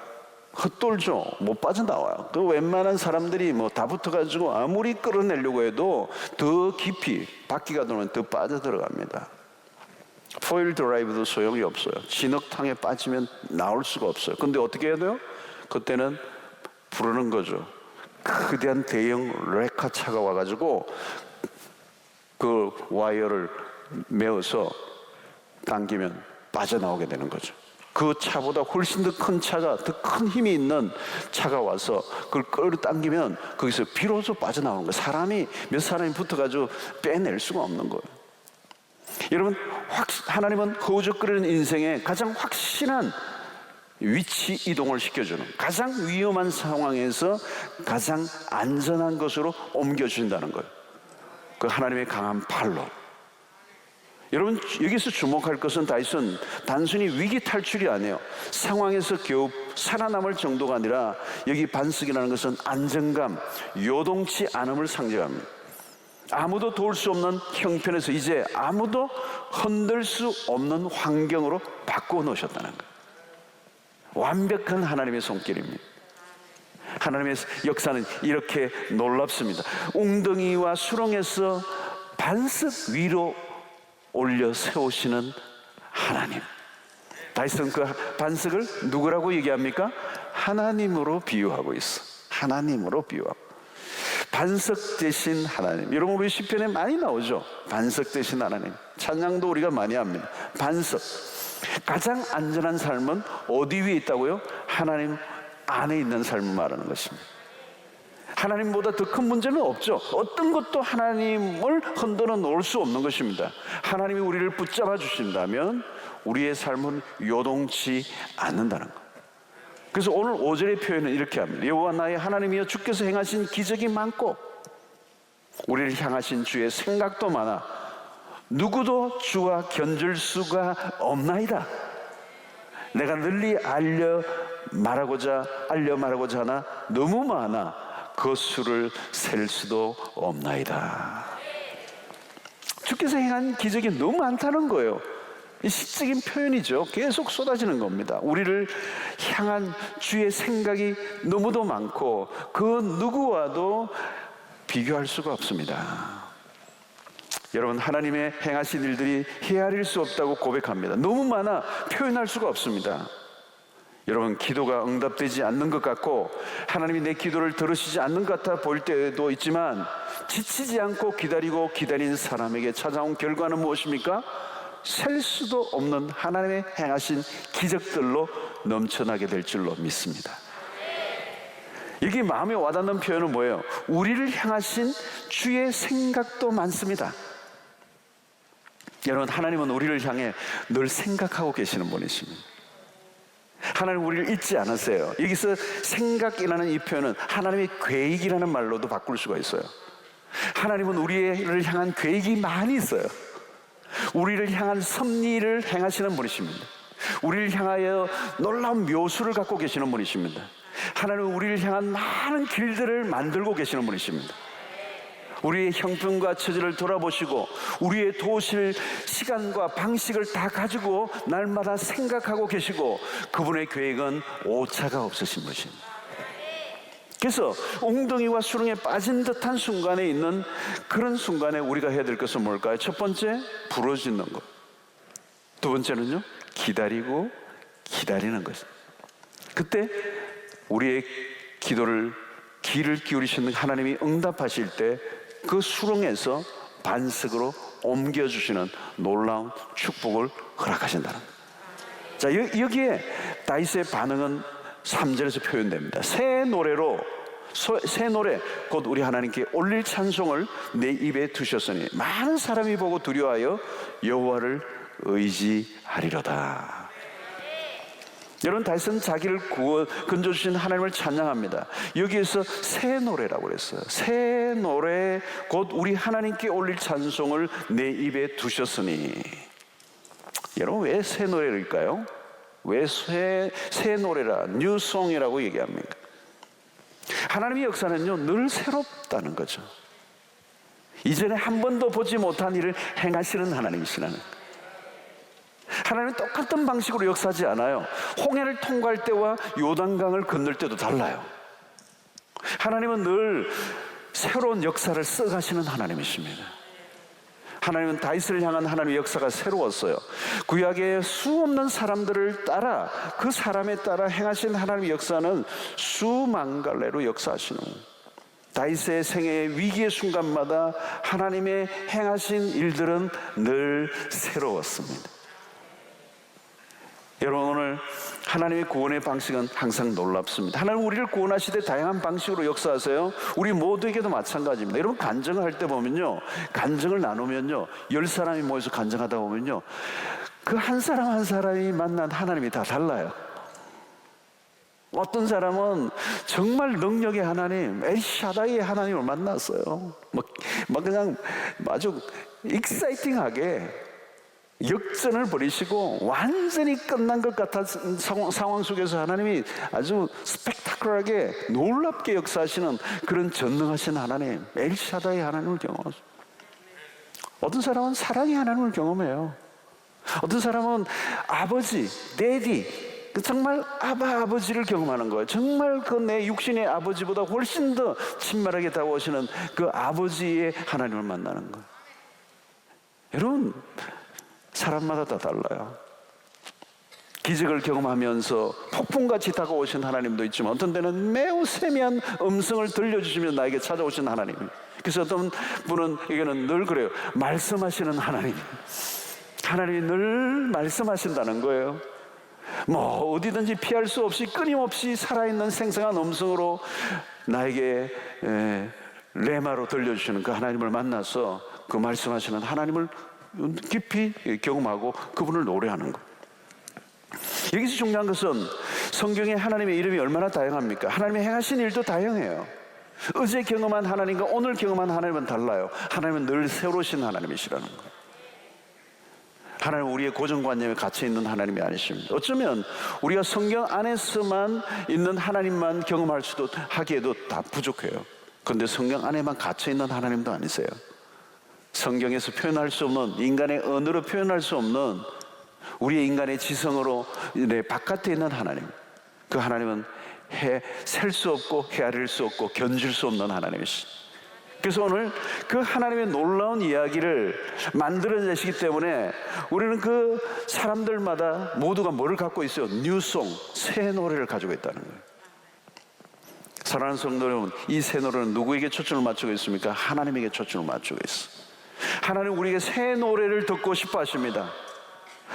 S1: 헛돌죠. 못 빠져나와요. 그 웬만한 사람들이 뭐 다 붙어가지고 아무리 끌어내려고 해도 더 깊이 바퀴가 돌면 더 빠져들어갑니다. 포일 드라이브도 소용이 없어요. 진흙탕에 빠지면 나올 수가 없어요. 근데 어떻게 해야 돼요? 그때는 부르는 거죠. 거대한 대형 레카차가 와가지고 그 와이어를 메어서 당기면 빠져나오게 되는 거죠. 그 차보다 훨씬 더 큰 차가, 더 큰 힘이 있는 차가 와서 그걸 끌어당기면 거기서 비로소 빠져나오는 거예요. 몇 사람이 붙어가지고 빼낼 수가 없는 거예요. 여러분, 하나님은 허우적거리는 인생에 가장 확실한 위치 이동을 시켜주는, 가장 위험한 상황에서 가장 안전한 것으로 옮겨준다는 거예요. 그 하나님의 강한 팔로. 여러분, 여기서 주목할 것은 단순히 위기 탈출이 아니에요. 상황에서 겨우 살아남을 정도가 아니라 여기 반석이라는 것은 안정감, 요동치 않음을 상징합니다. 아무도 도울 수 없는 형편에서 이제 아무도 흔들 수 없는 환경으로 바꾸어 놓으셨다는 거예요. 완벽한 하나님의 손길입니다. 하나님의 역사는 이렇게 놀랍습니다. 웅덩이와 수렁에서 반석 위로 올려 세우시는 하나님. 다윗은 그 반석을 누구라고 얘기합니까? 하나님으로 비유하고 있어. 하나님으로 비유하고. 반석 되신 하나님. 여러분, 우리 시편에 많이 나오죠. 반석 되신 하나님. 찬양도 우리가 많이 합니다. 반석. 가장 안전한 삶은 어디 위에 있다고요? 하나님 안에 있는 삶을 말하는 것입니다. 하나님보다 더 큰 문제는 없죠. 어떤 것도 하나님을 흔들어 놓을 수 없는 것입니다. 하나님이 우리를 붙잡아 주신다면 우리의 삶은 요동치 않는다는 것. 그래서 오늘 5절의 표현은 이렇게 합니다. 여호와 나의 하나님이여, 주께서 행하신 기적이 많고 우리를 향하신 주의 생각도 많아 누구도 주와 견줄 수가 없나이다. 내가 널리 알려 말하고자 하나 너무 많아 그 수를 셀 수도 없나이다. 주께서 행한 기적이 너무 많다는 거예요. 이 시적인 표현이죠. 계속 쏟아지는 겁니다. 우리를 향한 주의 생각이 너무도 많고 그 누구와도 비교할 수가 없습니다. 여러분, 하나님의 행하신 일들이 헤아릴 수 없다고 고백합니다. 너무 많아 표현할 수가 없습니다. 여러분, 기도가 응답되지 않는 것 같고 하나님이 내 기도를 들으시지 않는 것 같아 보일 때도 있지만 지치지 않고 기다린 사람에게 찾아온 결과는 무엇입니까? 셀 수도 없는 하나님의 행하신 기적들로 넘쳐나게 될 줄로 믿습니다. 여기 마음에 와닿는 표현은 뭐예요? 우리를 향하신 주의 생각도 많습니다. 여러분, 하나님은 우리를 향해 늘 생각하고 계시는 분이십니다. 하나님 우리를 잊지 않으세요. 여기서 생각이라는 이 표현은 하나님의 계획이라는 말로도 바꿀 수가 있어요. 하나님은 우리를 향한 계획이 많이 있어요. 우리를 향한 섭리를 행하시는 분이십니다. 우리를 향하여 놀라운 묘수를 갖고 계시는 분이십니다. 하나님은 우리를 향한 많은 길들을 만들고 계시는 분이십니다. 우리의 형편과 처지를 돌아보시고 우리의 도우실 시간과 방식을 다 가지고 날마다 생각하고 계시고 그분의 계획은 오차가 없으신 분이십니다. 그래서 웅덩이와 수렁에 빠진 듯한 순간에 있는 그런 순간에 우리가 해야 될 것은 뭘까요? 첫 번째, 부러지는 것. 두 번째는요, 기다리는 것입니다. 그때 우리의 귀를 기울이시는 하나님이 응답하실 때 그 수렁에서 반석으로 옮겨주시는 놀라운 축복을 허락하신다는 거예요. 자, 여기에 다윗의 반응은 3절에서 표현됩니다. 새 노래 곧 우리 하나님께 올릴 찬송을 내 입에 두셨으니 많은 사람이 보고 두려워하여 여호와를 의지하리로다. 여러분, 다윗은 자기를 건져주신 하나님을 찬양합니다. 여기에서 새 노래라고 그랬어요. 새 노래 곧 우리 하나님께 올릴 찬송을 내 입에 두셨으니. 여러분, 왜 새 노래일까요? 왜 새 노래라, 뉴송이라고 얘기합니까? 하나님의 역사는요, 늘 새롭다는 거죠. 이전에 한 번도 보지 못한 일을 행하시는 하나님이시라는 거예요. 하나님은 똑같은 방식으로 역사하지 않아요. 홍해를 통과할 때와 요단강을 건널 때도 달라요. 하나님은 늘 새로운 역사를 써가시는 하나님이십니다. 하나님은 다윗을 향한 하나님의 역사가 새로웠어요. 구약의 수없는 사람들을 따라, 그 사람에 따라 행하신 하나님의 역사는 수만 갈래로 역사하시는 거예요. 다윗의 생애의 위기의 순간마다 하나님의 행하신 일들은 늘 새로웠습니다. 여러분, 오늘 하나님의 구원의 방식은 항상 놀랍습니다. 하나님 우리를 구원하시되 다양한 방식으로 역사하세요. 우리 모두에게도 마찬가지입니다. 여러분, 간증을 할 때 보면요, 간증을 나누면요, 10사람이 모여서 간증하다 보면요, 그 한 사람 한 사람이 만난 하나님이 다 달라요. 어떤 사람은 정말 능력의 하나님, 엘샤다이의 하나님을 만났어요. 막 그냥 아주 익사이팅하게 역전을 벌이시고 완전히 끝난 것 같은 상황 속에서 하나님이 아주 스펙타클하게 놀랍게 역사하시는 그런 전능하신 하나님, 엘샤다이 하나님을 경험하죠. 어떤 사람은 사랑의 하나님을 경험해요. 어떤 사람은 아버지, 데디, 정말 아버지를 경험하는 거예요. 정말 그 내 육신의 아버지보다 훨씬 더 친밀하게 다가오시는 그 아버지의 하나님을 만나는 거예요. 여러분, 사람마다 다 달라요. 기적을 경험하면서 폭풍같이 다가오신 하나님도 있지만, 어떤 때는 매우 세미한 음성을 들려주시며 나에게 찾아오신 하나님. 그래서 어떤 분은 이게는 늘 그래요. 말씀하시는 하나님. 하나님이 늘 말씀하신다는 거예요. 뭐 어디든지 피할 수 없이 끊임없이 살아있는 생생한 음성으로 나에게 레마로 들려주시는 그 하나님을 만나서 그 말씀하시는 하나님을 깊이 경험하고 그분을 노래하는 것. 여기서 중요한 것은 성경에 하나님의 이름이 얼마나 다양합니까? 하나님의 행하신 일도 다양해요. 어제 경험한 하나님과 오늘 경험한 하나님은 달라요. 하나님은 늘 새로우신 하나님이시라는 거예요. 하나님은 우리의 고정관념에 갇혀있는 하나님이 아니십니다. 어쩌면 우리가 성경 안에서만 있는 하나님만 경험할 수도 하기에도 다 부족해요. 그런데 성경 안에만 갇혀있는 하나님도 아니세요. 성경에서 표현할 수 없는, 인간의 언어로 표현할 수 없는 우리의 인간의 지성으로 내 바깥에 있는 하나님, 그 하나님은 셀 수 없고 헤아릴 수 없고 견줄 수 없는 하나님이십니다. 그래서 오늘 그 하나님의 놀라운 이야기를 만들어내시기 때문에 우리는 그 사람들마다 모두가 뭐를 갖고 있어요? 뉴송, 새 노래를 가지고 있다는 거예요. 사랑하는 성도 여러분, 이 새 노래는 누구에게 초점을 맞추고 있습니까? 하나님에게 초점을 맞추고 있어요. 하나님 우리에게 새 노래를 듣고 싶어 하십니다.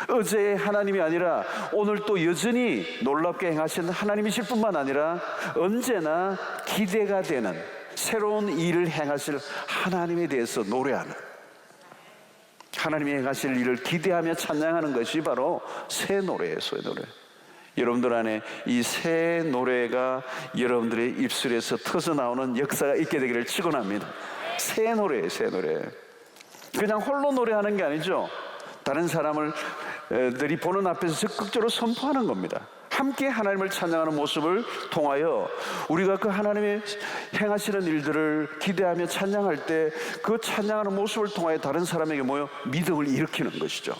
S1: 어제의 하나님이 아니라 오늘 또 여전히 놀랍게 행하시는 하나님이실 뿐만 아니라 언제나 기대가 되는 새로운 일을 행하실 하나님에 대해서 노래하는, 하나님이 행하실 일을 기대하며 찬양하는 것이 바로 새 노래예요. 새 노래. 여러분들 안에 이 새 노래가 여러분들의 입술에서 터져나오는 역사가 있게 되기를 축원합니다. 새 노래예요. 새 노래. 그냥 홀로 노래하는 게 아니죠. 다른 사람들이 보는 앞에서 적극적으로 선포하는 겁니다. 함께 하나님을 찬양하는 모습을 통하여 우리가 그 하나님의 행하시는 일들을 기대하며 찬양할 때 그 찬양하는 모습을 통하여 다른 사람에게 모여 믿음을 일으키는 것이죠.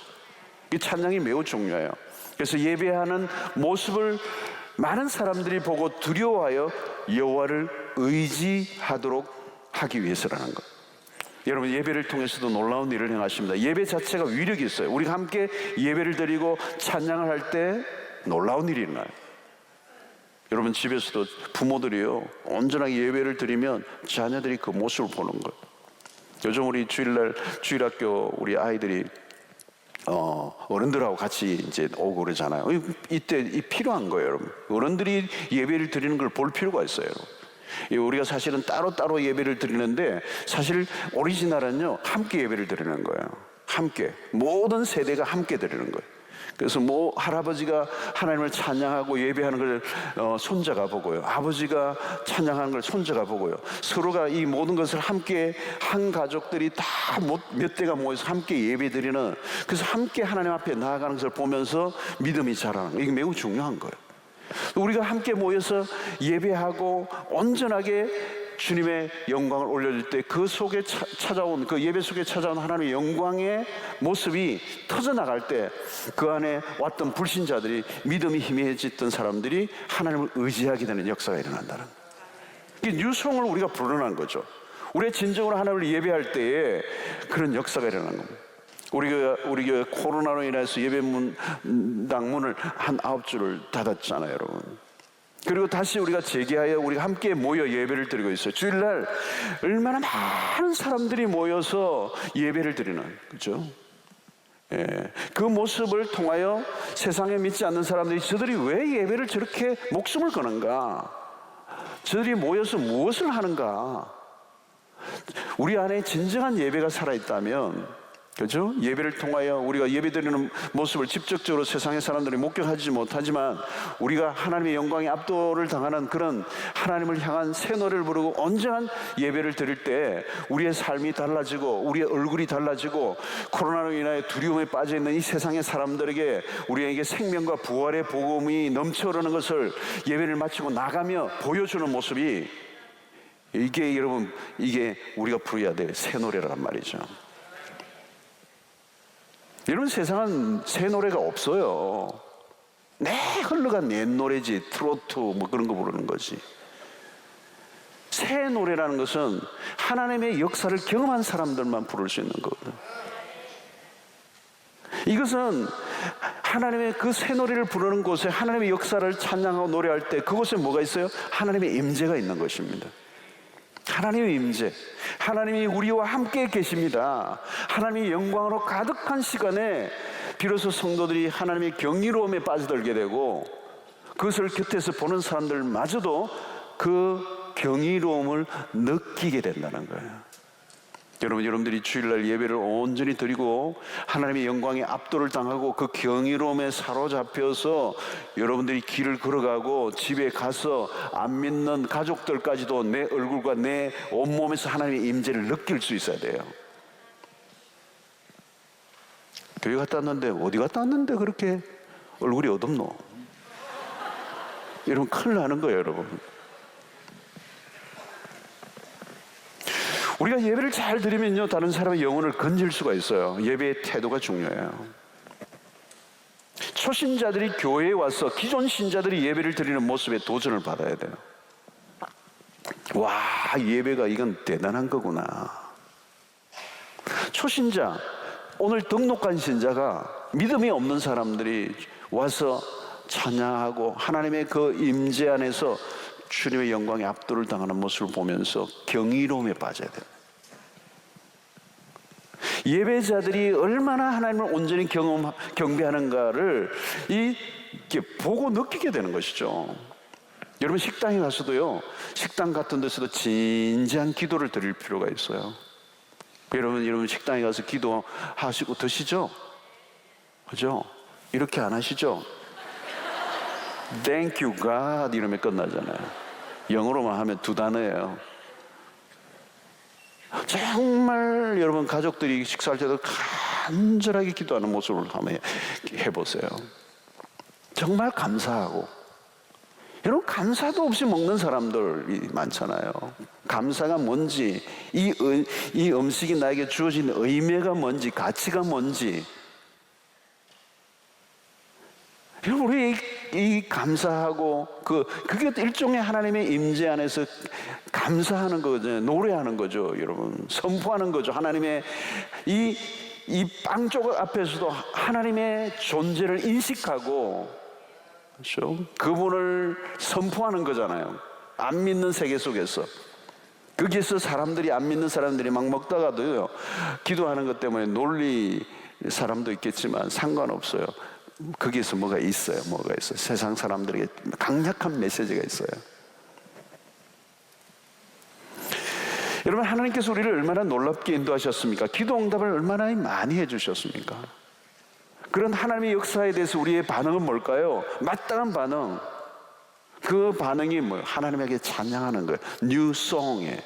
S1: 이 찬양이 매우 중요해요. 그래서 예배하는 모습을 많은 사람들이 보고 두려워하여 여호와를 의지하도록 하기 위해서라는 것. 여러분, 예배를 통해서도 놀라운 일을 행하십니다. 예배 자체가 위력이 있어요. 우리가 함께 예배를 드리고 찬양을 할 때 놀라운 일이 일어나요. 여러분, 집에서도 부모들이요, 온전하게 예배를 드리면 자녀들이 그 모습을 보는 거예요. 요즘 우리 주일학교 우리 아이들이 어른들하고 같이 이제 오고 그러잖아요. 이때 필요한 거예요, 여러분. 어른들이 예배를 드리는 걸 볼 필요가 있어요. 우리가 사실은 따로따로 예배를 드리는데 사실 오리지널은요, 함께 예배를 드리는 거예요. 함께. 모든 세대가 함께 드리는 거예요. 그래서 뭐 할아버지가 하나님을 찬양하고 예배하는 걸 손자가 보고요, 아버지가 찬양하는 걸 손자가 보고요, 서로가 이 모든 것을 함께 한 가족들이 다 몇 대가 모여서 함께 예배드리는, 그래서 함께 하나님 앞에 나아가는 것을 보면서 믿음이 자라는 거, 이게 매우 중요한 거예요. 우리가 함께 모여서 예배하고 온전하게 주님의 영광을 올려줄 때 그 속에 찾아온, 그 예배 속에 찾아온 하나님의 영광의 모습이 터져나갈 때 그 안에 왔던 불신자들이, 믿음이 희미해졌던 사람들이 하나님을 의지하게 되는 역사가 일어난다는 거예요. 이게 뉴송을 우리가 불어난 거죠. 우리가 진정으로 하나님을 예배할 때에 그런 역사가 일어나는 겁니다. 우리가 코로나로 인해서 예배당 문을 한 9주를 닫았잖아요, 여러분. 그리고 다시 우리가 재개하여 우리가 함께 모여 예배를 드리고 있어요. 주일날 얼마나 많은 사람들이 모여서 예배를 드리는, 그죠? 예, 그 모습을 통하여 세상에 믿지 않는 사람들이 저들이 왜 예배를 저렇게 목숨을 거는가? 저들이 모여서 무엇을 하는가? 우리 안에 진정한 예배가 살아있다면, 그렇죠? 예배를 통하여 우리가 예배드리는 모습을 직접적으로 세상의 사람들이 목격하지 못하지만 우리가 하나님의 영광에 압도를 당하는 그런 하나님을 향한 새 노래를 부르고 온전한 예배를 드릴 때 우리의 삶이 달라지고 우리의 얼굴이 달라지고 코로나로 인하여 두려움에 빠져있는 이 세상의 사람들에게 우리에게 생명과 부활의 복음이 넘쳐 흐르는 것을 예배를 마치고 나가며 보여주는 모습이, 이게 여러분, 이게 우리가 부르어야 될 새 노래란 말이죠. 여러분, 세상은 새 노래가 없어요. 흘러간 옛 노래지, 트로트 뭐 그런 거 부르는 거지. 새 노래라는 것은 하나님의 역사를 경험한 사람들만 부를 수 있는 거거든. 이것은 하나님의 그 새 노래를 부르는 곳에 하나님의 역사를 찬양하고 노래할 때 그곳에 뭐가 있어요? 하나님의 임재가 있는 것입니다. 하나님의 임재, 하나님이 우리와 함께 계십니다. 하나님의 영광으로 가득한 시간에 비로소 성도들이 하나님의 경이로움에 빠져들게 되고 그것을 곁에서 보는 사람들마저도 그 경이로움을 느끼게 된다는 거예요. 여러분들이 주일날 예배를 온전히 드리고 하나님의 영광에 압도를 당하고 그 경이로움에 사로잡혀서 여러분들이 길을 걸어가고 집에 가서 안 믿는 가족들까지도 내 얼굴과 내 온몸에서 하나님의 임재를 느낄 수 있어야 돼요. 교회 갔다 왔는데 어디 갔다 왔는데 그렇게 얼굴이 어둡노? 여러분, 큰일 나는 거예요, 여러분. 우리가 예배를 잘 드리면요, 다른 사람의 영혼을 건질 수가 있어요. 예배의 태도가 중요해요. 초신자들이 교회에 와서 기존 신자들이 예배를 드리는 모습에 도전을 받아야 돼요. 와, 예배가 이건 대단한 거구나. 초신자, 오늘 등록한 신자가 믿음이 없는 사람들이 와서 찬양하고 하나님의 그 임재 안에서 주님의 영광에 압도를 당하는 모습을 보면서 경이로움에 빠져야 돼요. 예배자들이 얼마나 하나님을 온전히 경배하는가를 이렇게 보고 느끼게 되는 것이죠. 여러분, 식당에 가서도요, 식당 같은 데서도 진지한 기도를 드릴 필요가 있어요. 여러분 식당에 가서 기도하시고 드시죠? 그죠? 이렇게 안 하시죠? Thank you God 이러면 끝나잖아요. 영어로만 하면 2단어예요. 정말 여러분 가족들이 식사할 때도 간절하게 기도하는 모습을 한번 해보세요. 정말 감사하고. 여러분, 감사도 없이 먹는 사람들이 많잖아요. 감사가 뭔지, 이 음식이 나에게 주어진 의미가 뭔지, 가치가 뭔지. 우리 이 감사하고 그게 일종의 하나님의 임재 안에서 감사하는 거죠. 노래하는 거죠, 여러분. 선포하는 거죠. 하나님의 이 빵 조각 앞에서도 하나님의 존재를 인식하고, 그렇죠? 그분을 선포하는 거잖아요. 안 믿는 세계 속에서. 거기에서 사람들이, 안 믿는 사람들이 막 먹다가도요, 기도하는 것 때문에 놀리 사람도 있겠지만 상관없어요. 거기에서 뭐가 있어요. 세상 사람들에게 강력한 메시지가 있어요. 여러분, 하나님께서 우리를 얼마나 놀랍게 인도하셨습니까? 기도 응답을 얼마나 많이 해주셨습니까? 그런 하나님의 역사에 대해서 우리의 반응은 뭘까요? 마땅한 반응. 그 반응이 뭐예요? 하나님에게 찬양하는 거예요. 뉴송에.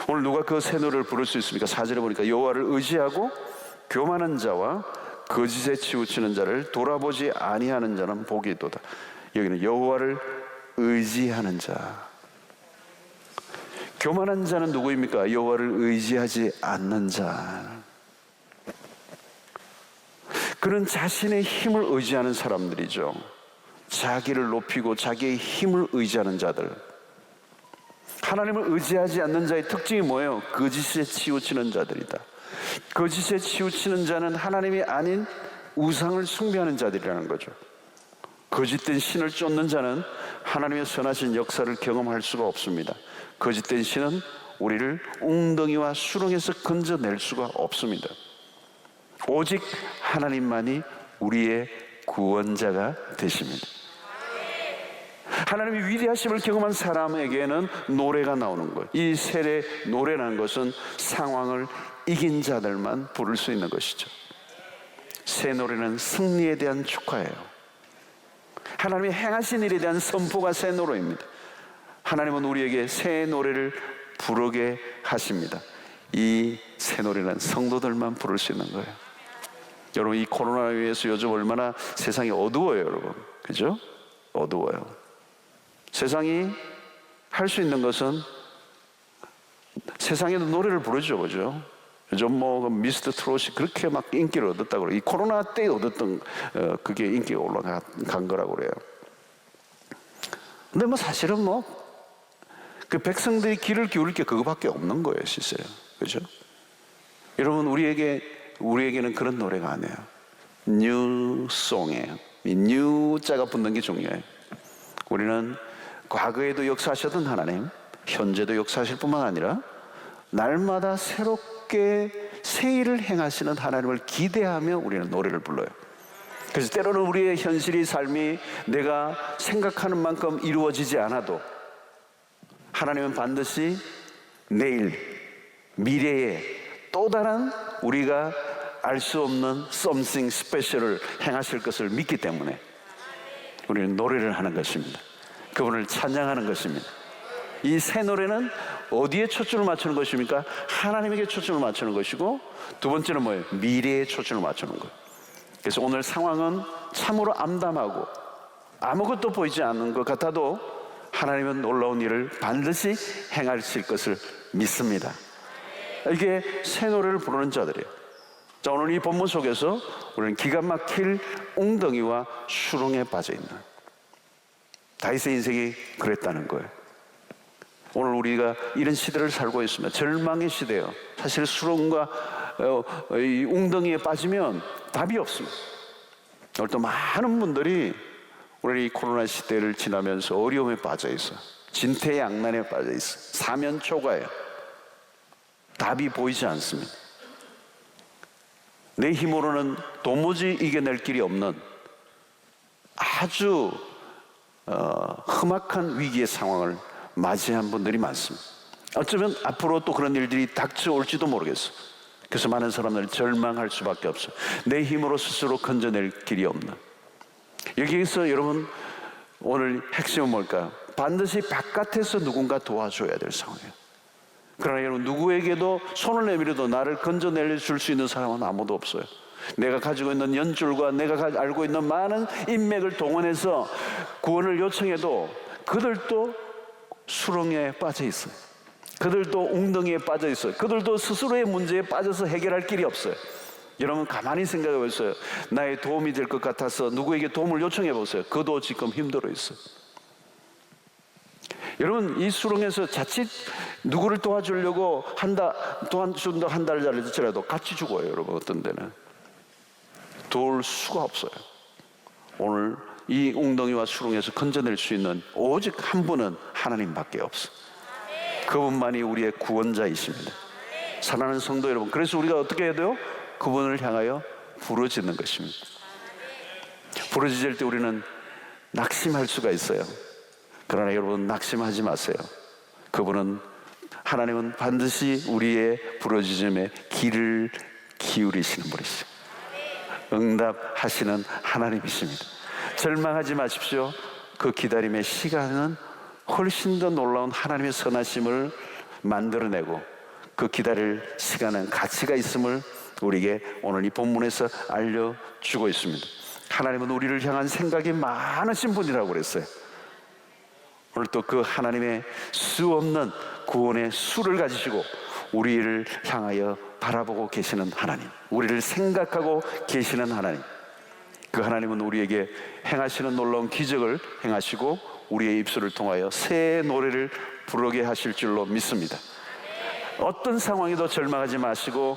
S1: 오늘 누가 그 새 노래를 부를 수 있습니까? 4절에 보니까 여호와를 의지하고 교만한 자와 거짓에 치우치는 자를 돌아보지 아니하는 자는 복이 있도다. 여기는 여호와를 의지하는 자. 교만한 자는 누구입니까? 여호와를 의지하지 않는 자. 그는 자신의 힘을 의지하는 사람들이죠. 자기를 높이고 자기의 힘을 의지하는 자들. 하나님을 의지하지 않는 자의 특징이 뭐예요? 거짓에 치우치는 자들이다. 거짓에 치우치는 자는 하나님이 아닌 우상을 숭배하는 자들이라는 거죠. 거짓된 신을 쫓는 자는 하나님의 선하신 역사를 경험할 수가 없습니다. 거짓된 신은 우리를 웅덩이와 수렁에서 건져낼 수가 없습니다. 오직 하나님만이 우리의 구원자가 되십니다. 하나님의 위대하심을 경험한 사람에게는 노래가 나오는 거예요. 이 세례 노래라는 것은 상황을 이긴 자들만 부를 수 있는 것이죠. 새 노래는 승리에 대한 축하예요. 하나님이 행하신 일에 대한 선포가 새 노래입니다. 하나님은 우리에게 새 노래를 부르게 하십니다. 이 새 노래는 성도들만 부를 수 있는 거예요. 여러분, 이 코로나로 인해서 요즘 얼마나 세상이 어두워요, 여러분. 그죠? 어두워요. 세상이 할 수 있는 것은 세상에도 노래를 부르죠, 그죠? 요즘 미스터 트롯이 그렇게 막 인기를 얻었다고 그래요. 이 코로나 때 얻었던 그게 인기가 올라간 거라고 그래요. 근데 사실은 그 백성들이 귀를 기울일 게 그거밖에 없는 거예요, 실제로. 그죠? 여러분, 우리에게는 그런 노래가 아니에요. 뉴송이에요. 이 뉴자가 붙는 게 중요해요. 우리는 과거에도 역사하셨던 하나님, 현재도 역사하실 뿐만 아니라 날마다 새롭게 새 일을 행하시는 하나님을 기대하며 우리는 노래를 불러요. 그래서 때로는 우리의 현실이, 삶이 내가 생각하는 만큼 이루어지지 않아도 하나님은 반드시 내일, 미래에 또 다른 우리가 알 수 없는 something special을 행하실 것을 믿기 때문에 우리는 노래를 하는 것입니다. 그분을 찬양하는 것입니다. 이 새 노래는 어디에 초점을 맞추는 것입니까? 하나님에게 초점을 맞추는 것이고, 두 번째는 뭐예요? 미래에 초점을 맞추는 거예요. 그래서 오늘 상황은 참으로 암담하고 아무것도 보이지 않는 것 같아도 하나님은 놀라운 일을 반드시 행하실 것을 믿습니다. 이게 새 노래를 부르는 자들이에요. 자, 오늘 이 본문 속에서 우리는 기가 막힐 웅덩이와 수렁에 빠져있는 다윗의 인생이 그랬다는 거예요. 오늘 우리가 이런 시대를 살고 있습니다. 절망의 시대예요. 사실 수렁과 이 웅덩이에 빠지면 답이 없습니다. 오늘 또 많은 분들이 오늘 이 코로나 시대를 지나면서 어려움에 빠져 있어요. 진퇴양난에 빠져 있어요. 사면초가예요. 답이 보이지 않습니다. 내 힘으로는 도무지 이겨낼 길이 없는 아주 험악한 위기의 상황을 맞이한 분들이 많습니다. 어쩌면 앞으로 또 그런 일들이 닥쳐올지도 모르겠어요. 그래서 많은 사람들은 절망할 수밖에 없어요. 내 힘으로 스스로 건져낼 길이 없는. 여기에서 여러분, 오늘 핵심은 뭘까요? 반드시 바깥에서 누군가 도와줘야 될 상황이에요. 그러나 여러분, 누구에게도 손을 내밀어도 나를 건져낼 줄 수 있는 사람은 아무도 없어요. 내가 가지고 있는 연줄과 내가 알고 있는 많은 인맥을 동원해서 구원을 요청해도 그들도 수렁에 빠져 있어요. 그들도 웅덩이에 빠져 있어요. 그들도 스스로의 문제에 빠져서 해결할 길이 없어요. 여러분, 가만히 생각해 보세요. 나의 도움이 될 것 같아서 누구에게 도움을 요청해 보세요. 그도 지금 힘들어 있어요. 여러분, 이 수렁에서 자칫 누구를 도와주려고 도와준다 한 달 잘지라도 같이 죽어요. 여러분, 어떤 데는 도울 수가 없어요. 오늘 이 웅덩이와 수렁에서 건져낼 수 있는 오직 한 분은 하나님밖에 없어. 그분만이 우리의 구원자이십니다. 사랑하는 성도 여러분, 그래서 우리가 어떻게 해야 돼요? 그분을 향하여 부르짖는 것입니다. 부르짖을 때 우리는 낙심할 수가 있어요. 그러나 여러분, 낙심하지 마세요. 하나님은 반드시 우리의 부르짖음에 귀를 기울이시는 분이시죠. 응답하시는 하나님이십니다. 절망하지 마십시오. 그 기다림의 시간은 훨씬 더 놀라운 하나님의 선하심을 만들어내고, 그 기다릴 시간은 가치가 있음을 우리에게 오늘 이 본문에서 알려주고 있습니다. 하나님은 우리를 향한 생각이 많으신 분이라고 그랬어요. 오늘 또 그 하나님의 수 없는 구원의 수를 가지시고 우리를 향하여 바라보고 계시는 하나님, 우리를 생각하고 계시는 하나님, 그 하나님은 우리에게 행하시는 놀라운 기적을 행하시고 우리의 입술을 통하여 새 노래를 부르게 하실 줄로 믿습니다. 어떤 상황에도 절망하지 마시고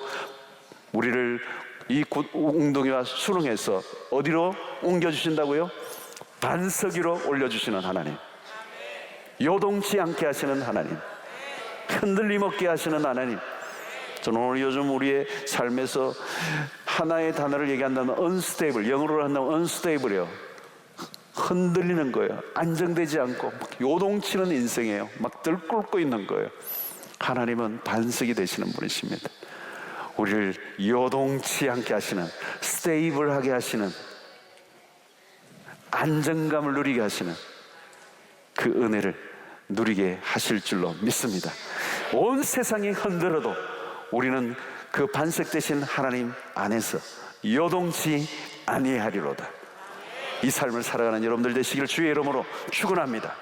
S1: 우리를 이 웅덩이와 수렁에서 어디로 옮겨주신다고요? 반석 위로 올려주시는 하나님, 요동치 않게 하시는 하나님, 흔들림 없게 하시는 하나님. 저는 오늘 요즘 우리의 삶에서 하나의 단어를 얘기한다면 unstable, 영어로 한다면 unstable이에요. 흔들리는 거예요. 안정되지 않고 막 요동치는 인생이에요. 막 들끓고 있는 거예요. 하나님은 반석이 되시는 분이십니다. 우리를 요동치 않게 하시는, 스테이블하게 하시는, 안정감을 누리게 하시는 그 은혜를 누리게 하실 줄로 믿습니다. 온 세상이 흔들어도 우리는 그 반석 되신 하나님 안에서 요동치 아니하리로다. 이 삶을 살아가는 여러분들 되시기를 주의 이름으로 축원합니다.